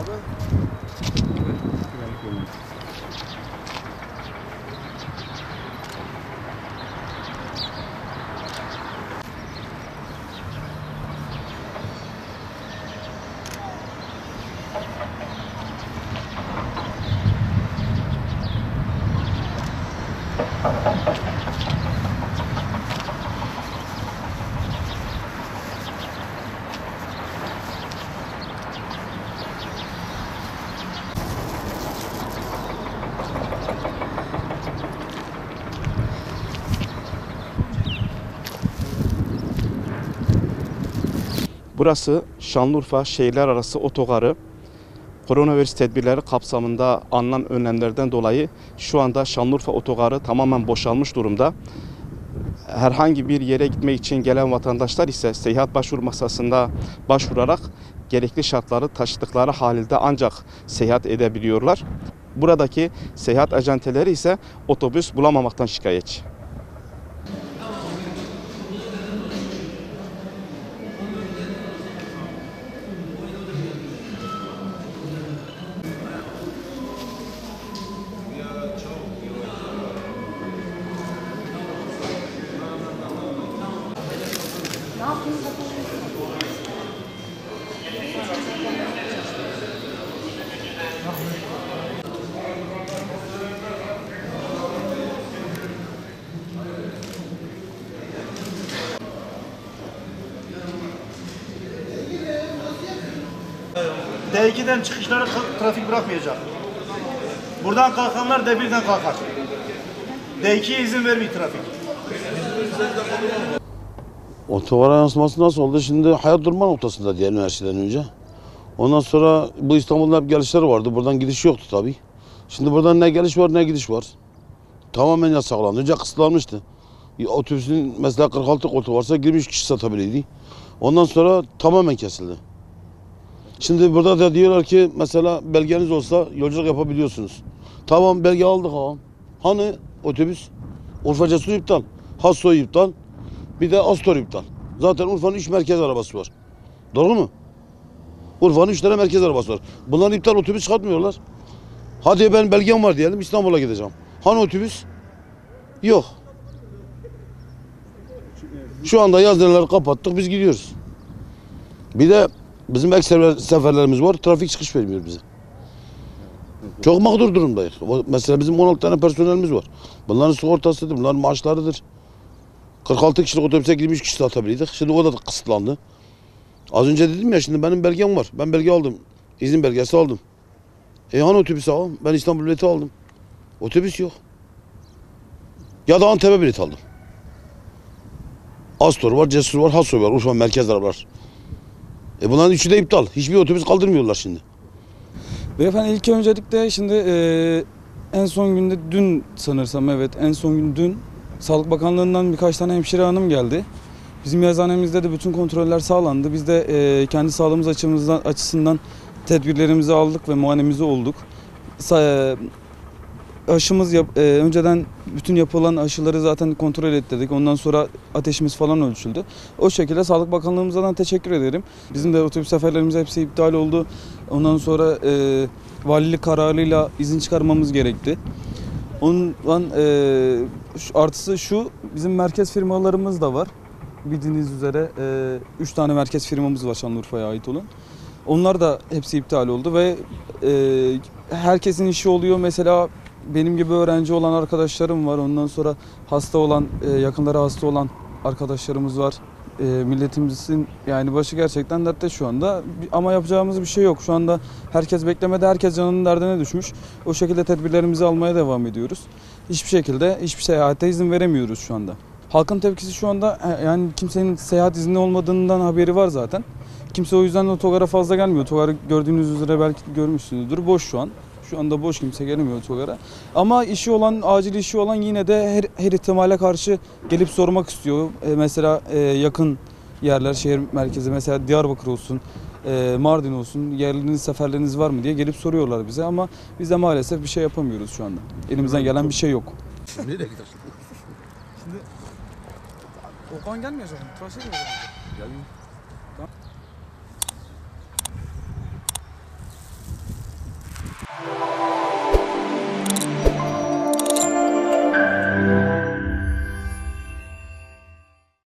abi. Burası Şanlıurfa şehirler arası otogarı. Koronavirüs tedbirleri kapsamında alınan önlemlerden dolayı şu anda Şanlıurfa otogarı tamamen boşalmış durumda. Herhangi bir yere gitmek için gelen vatandaşlar ise seyahat başvuru masasında başvurarak gerekli şartları taşıdıkları halde ancak seyahat edebiliyorlar. Buradaki seyahat acenteleri ise otobüs bulamamaktan şikayetçi. D2'den çıkışları trafik bırakmayacak. Buradan kalkanlar D1'den kalkar. D2'ye izin vermiyor trafik. Otogara yansıması nasıl oldu? Şimdi hayat durma noktasında diyelim her şeyden önce. Ondan sonra bu İstanbul'da hep gelişler vardı. Buradan gidiş yoktu tabii. Şimdi buradan ne geliş var ne gidiş var. Tamamen yasaklandı. Önce kısıtlanmıştı. Otobüsün mesela 46 koltuğu varsa 23 kişi satabiliydi. Ondan sonra tamamen kesildi. Şimdi burada da diyorlar ki mesela belgeniz olsa yolculuk yapabiliyorsunuz. Tamam belge aldık ağam. Hani otobüs? Urfa Cesur iptal. Hassoy iptal. Bir de Astor iptal. Zaten Urfa'nın 3 merkez arabası var. Doğru mu? Urfa'nın 3 tane merkez arabası var. Bunların iptal otobüs çıkartmıyorlar. Hadi ben belgem var diyelim İstanbul'a gideceğim. Hani otobüs? Yok. Şu anda yazıları kapattık biz gidiyoruz. Bir de bizim ek seferlerimiz var. Trafik çıkış vermiyor bize. Çok mağdur durumdayız. Mesela bizim 16 tane personelimiz var. Bunların sigortasıdır, bunların maaşlarıdır. 46 kişilik otobüse 23 kişi satabiliydik. Şimdi o da kısıtlandı. Az önce dedim ya şimdi benim belgem var. Ben belge aldım. İzin belgesi aldım. Hani otobüs aldım? Ben İstanbul bileti aldım. Otobüs yok. Ya da Antep'e bilet aldım. Astor var, Cesur var, Hassoy var. Urfa merkez arabalar. Bunların üçü de iptal. Hiçbir otobüs kaldırmıyorlar şimdi. Beyefendi ilk öncelikle şimdi en son günde dün sanırsam evet en son gün dün Sağlık Bakanlığı'ndan birkaç tane hemşire hanım geldi. Bizim yazıhanemizde de bütün kontroller sağlandı. Biz de kendi sağlığımız açısından tedbirlerimizi aldık ve muayenemizi olduk. Aşımız önceden bütün yapılan aşıları zaten kontrol ettirdik. Ondan sonra ateşimiz falan ölçüldü. O şekilde Sağlık Bakanlığımızdan teşekkür ederim. Bizim de otobüs seferlerimiz hepsi iptal oldu. Ondan sonra valilik kararıyla izin çıkarmamız gerekti. Ondan artısı şu, bizim merkez firmalarımız da var. Bildiğiniz üzere 3 tane merkez firmamız var Şanlıurfa'ya ait olan. Onlar da hepsi iptal oldu ve herkesin işi oluyor. Mesela benim gibi öğrenci olan arkadaşlarım var. Ondan sonra hasta olan, yakınları hasta olan arkadaşlarımız var. Milletimizin yani başı gerçekten dertte şu anda. Ama yapacağımız bir şey yok. Şu anda herkes beklemede, herkes canının derdine düşmüş. O şekilde tedbirlerimizi almaya devam ediyoruz. Hiçbir şekilde hiçbir seyahate izin veremiyoruz şu anda. Halkın tepkisi şu anda yani kimsenin seyahat izni olmadığından haberi var zaten. Kimse o yüzden otogara fazla gelmiyor. Otogarı gördüğünüz üzere belki görmüşsünüzdür. Boş şu an. Şu anda boş, kimse gelmiyor otogara. Ama işi olan, acil işi olan yine de her ihtimale karşı gelip sormak istiyor. Mesela yakın yerler, şehir merkezi mesela Diyarbakır olsun, Mardin olsun, yerleriniz, seferleriniz var mı diye gelip soruyorlar bize ama biz de maalesef bir şey yapamıyoruz şu anda. Elimizden gelen bir şey yok. Nereye gidiyorsun? Şimdi Okan gelmeyecek mi? Tıraşa gidiyor. Gelmiyor.